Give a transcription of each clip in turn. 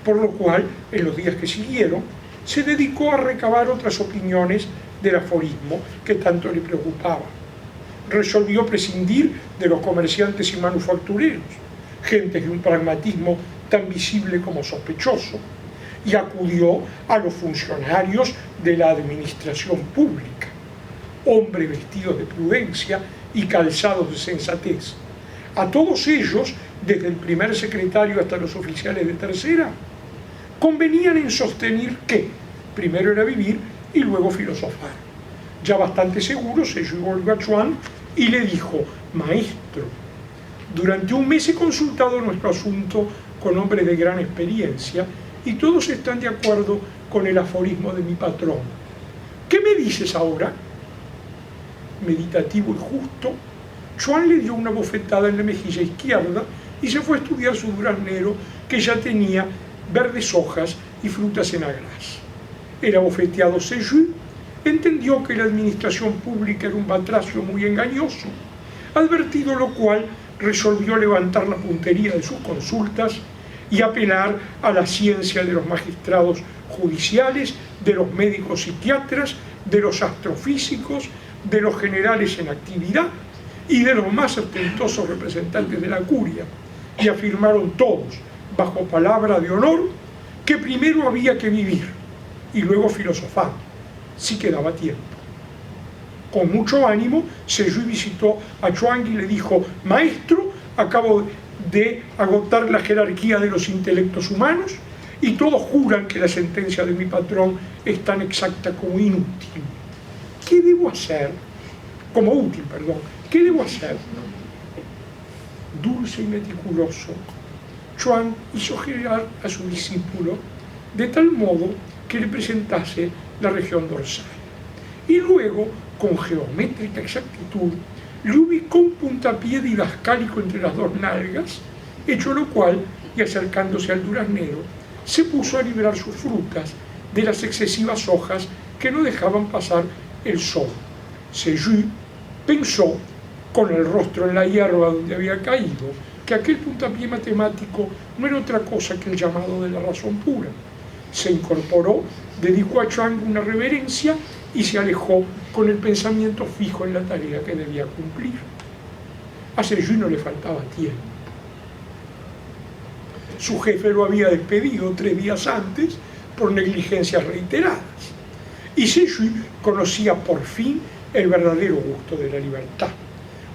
por lo cual, en los días que siguieron, se dedicó a recabar otras opiniones del aforismo que tanto le preocupaba. Resolvió prescindir de los comerciantes y manufactureros, gentes de un pragmatismo tan visible como sospechoso, y acudió a los funcionarios de la administración pública, hombres vestidos de prudencia y calzados de sensatez. A todos ellos, desde el primer secretario hasta los oficiales de tercera, convenían en sostener que primero era vivir y luego filosofar. Ya bastante seguro se llegó a Chuan y le dijo: maestro, durante un mes he consultado nuestro asunto con hombres de gran experiencia y todos están de acuerdo con el aforismo de mi patrón. ¿Qué me dices ahora? Meditativo y justo, Chuan le dio una bofetada en la mejilla izquierda y se fue a estudiar su duraznero, que ya tenía verdes hojas y frutas en agraz. El abofeteado Seju entendió que la administración pública era un batracio muy engañoso, advertido lo cual resolvió levantar la puntería de sus consultas y apelar a la ciencia de los magistrados judiciales, de los médicos psiquiatras, de los astrofísicos, de los generales en actividad y de los más ostentosos representantes de la curia, y afirmaron todos, bajo palabra de honor, que primero había que vivir y luego filosofar, si quedaba tiempo. Con mucho ánimo, Seju visitó a Chuang y le dijo: maestro, acabo de agotar la jerarquía de los intelectos humanos y todos juran que la sentencia de mi patrón es tan exacta como inútil. ¿Qué debo hacer? Como útil, perdón. ¿Qué debo hacer? Dulce y meticuloso, Chuang hizo girar a su discípulo de tal modo que le presentase la región dorsal. Y luego, con geométrica exactitud, le ubicó un puntapié didascálico entre las dos nalgas, hecho lo cual, y acercándose al duraznero, se puso a librar sus frutas de las excesivas hojas que no dejaban pasar el sol. Seju pensó, con el rostro en la hierba donde había caído, que aquel puntapié matemático no era otra cosa que el llamado de la razón pura. Se incorporó, dedicó a Chuang una reverencia y se alejó con el pensamiento fijo en la tarea que debía cumplir. A Seju no le faltaba tiempo. Su jefe lo había despedido 3 días antes por negligencias reiteradas. Y Seju conocía por fin el verdadero gusto de la libertad.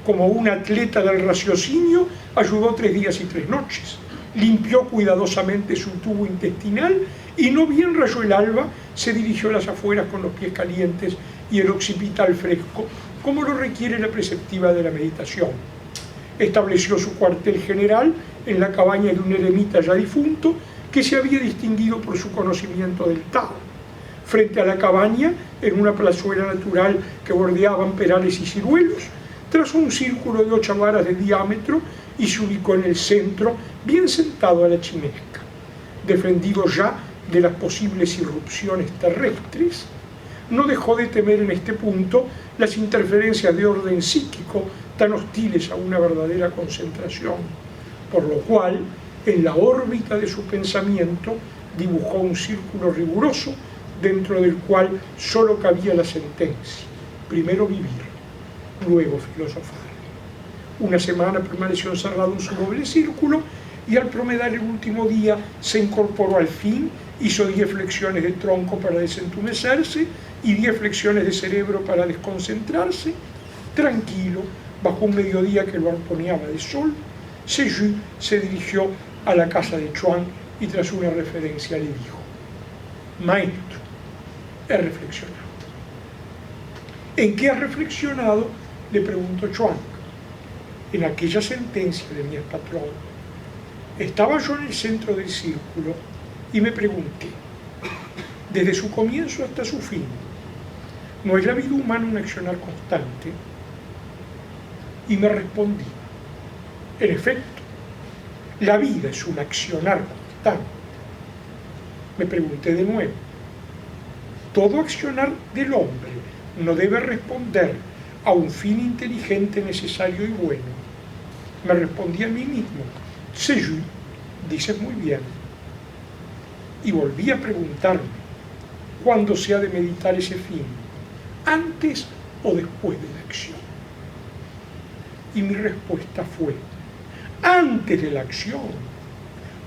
Como un atleta del raciocinio, ayudó 3 días y 3 noches. Limpió cuidadosamente su tubo intestinal y no bien rayó el alba, se dirigió a las afueras con los pies calientes y el occipital fresco, como lo requiere la preceptiva de la meditación. Estableció su cuartel general en la cabaña de un eremita ya difunto que se había distinguido por su conocimiento del Tao. Frente a la cabaña, en una plazuela natural que bordeaban perales y ciruelos, trazó un círculo de 8 varas de diámetro y se ubicó en el centro, bien sentado a la chinesca. Defendido ya de las posibles irrupciones terrestres, no dejó de temer en este punto las interferencias de orden psíquico tan hostiles a una verdadera concentración, por lo cual, en la órbita de su pensamiento, dibujó un círculo riguroso dentro del cual solo cabía la sentencia: primero vivir, luego filosofar. Una semana permaneció encerrado en su doble círculo y al promediar el último día se incorporó al fin, hizo 10 flexiones de tronco para desentumecerse y 10 flexiones de cerebro para desconcentrarse. Tranquilo, bajo un mediodía que lo arponeaba de sol, Seju se dirigió a la casa de Chuang y tras una referencia le dijo: maestro, he reflexionado. ¿En qué has reflexionado?, le preguntó Chuang. En aquella sentencia de mi patrón. Estaba yo en el centro del círculo y me pregunté, desde su comienzo hasta su fin, ¿no es la vida humana un accionar constante? Y me respondí, en efecto, la vida es un accionar constante. Me pregunté de nuevo, ¿todo accionar del hombre no debe responder a un fin inteligente, necesario y bueno? Me respondí a mí mismo, Seju, dices muy bien. Y volví a preguntarme, ¿cuándo se ha de meditar ese fin? ¿Antes o después de la acción? Y mi respuesta fue, antes de la acción.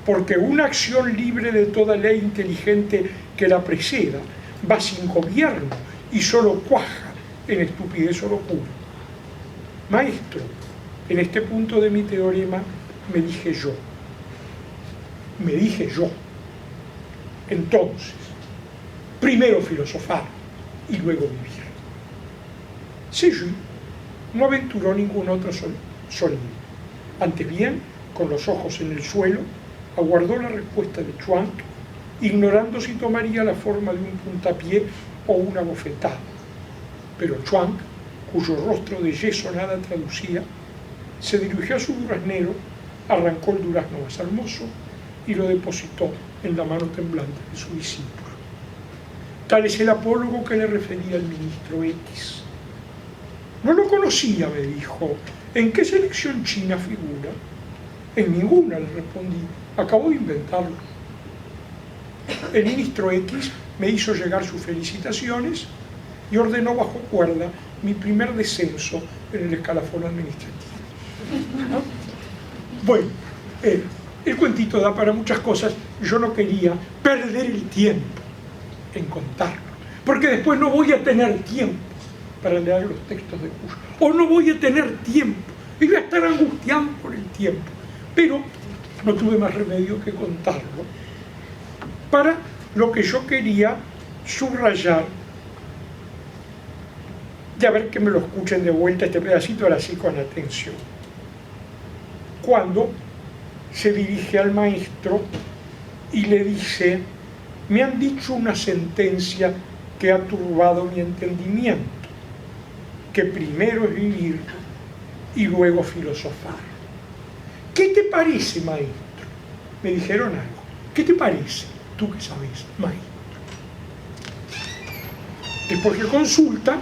Porque una acción libre de toda ley inteligente que la preceda va sin gobierno y solo cuaja en estupidez o locura. Maestro, en este punto de mi teorema me dije yo. Entonces, primero filosofar y luego vivir. Séguy no aventuró ningún otro sonido. Antes bien, con los ojos en el suelo, aguardó la respuesta de Chuang, ignorando si tomaría la forma de un puntapié o una bofetada. Pero Chuang, cuyo rostro de yeso nada traducía, se dirigió a su duraznero, arrancó el durazno más hermoso y lo depositó en la mano temblante de su discípulo. Tal es el apólogo que le refería el ministro X. No lo conocía, me dijo. ¿En qué selección china figura? En ninguna, le respondí. Acabo de inventarlo. El ministro X me hizo llegar sus felicitaciones y ordenó bajo cuerda mi primer descenso en el escalafón administrativo. ¿No? Bueno, el cuentito da para muchas cosas. Yo no quería perder el tiempo en contarlo, porque después no voy a tener tiempo para leer los textos de curso, o no voy a tener tiempo, y voy a estar angustiado por el tiempo. Pero no tuve más remedio que contarlo para lo que yo quería subrayar, y a ver que me lo escuchen de vuelta este pedacito, ahora sí con atención. Cuando se dirige al maestro y le dice, me han dicho una sentencia que ha turbado mi entendimiento, que primero es vivir y luego filosofar. ¿Qué te parece, maestro? Me dijeron algo. ¿Qué te parece? Tú que sabes, maestro. Después que consulta,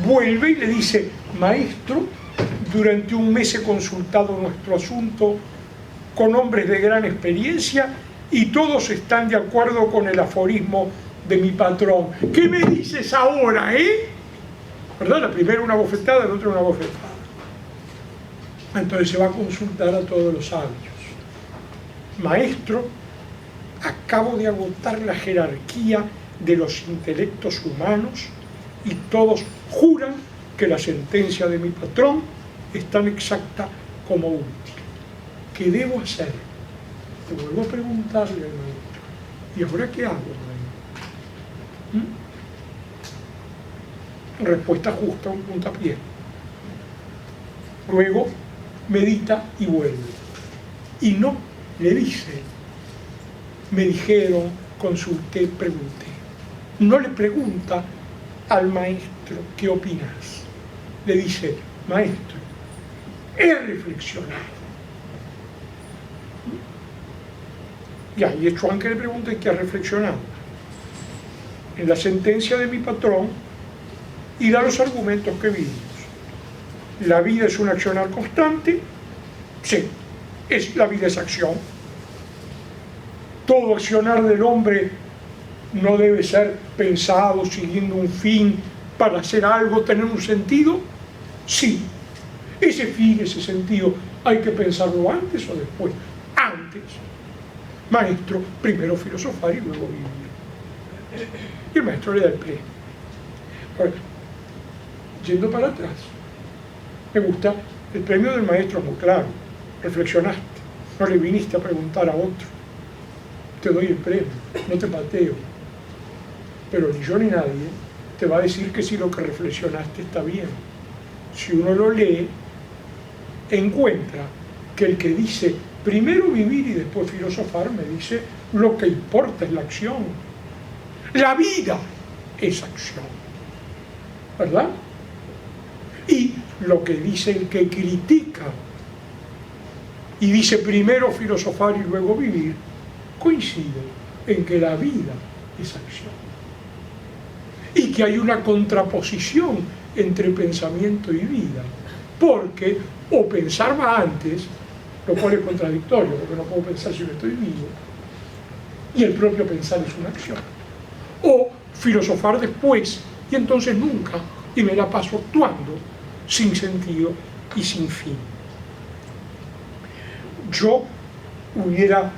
vuelve y le dice, maestro, durante un mes he consultado nuestro asunto con hombres de gran experiencia y todos están de acuerdo con el aforismo de mi patrón. ¿Qué me dices ahora, ¿Verdad? La primera una bofetada, la otra una bofetada. Entonces se va a consultar a todos los sabios. Maestro, acabo de agotar la jerarquía de los intelectos humanos y todos juran que la sentencia de mi patrón es tan exacta como útil. ¿Qué debo hacer? Te vuelvo a preguntarle al maestro. ¿Y ahora qué hago, maestro? Respuesta justa, un puntapié. Luego medita y vuelve. Y no le dice, me dijeron, consulté, pregunté. No le pregunta al maestro, ¿qué opinas? Le dice, maestro, he reflexionado. Y ahí es Chuang que le pregunta, ¿qué ha reflexionado? En la sentencia de mi patrón, y da los argumentos que vimos. La vida es un accionar constante. Sí, la vida es acción. Todo accionar del hombre no debe ser pensado siguiendo un fin para hacer algo, tener un sentido. Sí, ese fin, ese sentido, hay que pensarlo antes o después. Antes, maestro, primero filosofar y luego vivir. Y el maestro le da el premio. Ahora, yendo para atrás, me gusta, el premio del maestro es muy claro. Reflexionaste, no le viniste a preguntar a otro. Te doy el premio, no te pateo. Pero ni yo ni nadie te va a decir que si lo que reflexionaste está bien. Si uno lo lee, encuentra que el que dice primero vivir y después filosofar, me dice lo que importa es la acción. La vida es acción, ¿verdad? Y lo que dice el que critica y dice primero filosofar y luego vivir, coincide en que la vida es acción. Y que hay una contraposición entre pensamiento y vida, porque o pensar va antes, lo cual es contradictorio, porque no puedo pensar si no estoy vivo, y el propio pensar es una acción. O filosofar después y entonces nunca, y me la paso actuando sin sentido y sin fin. Yo hubiera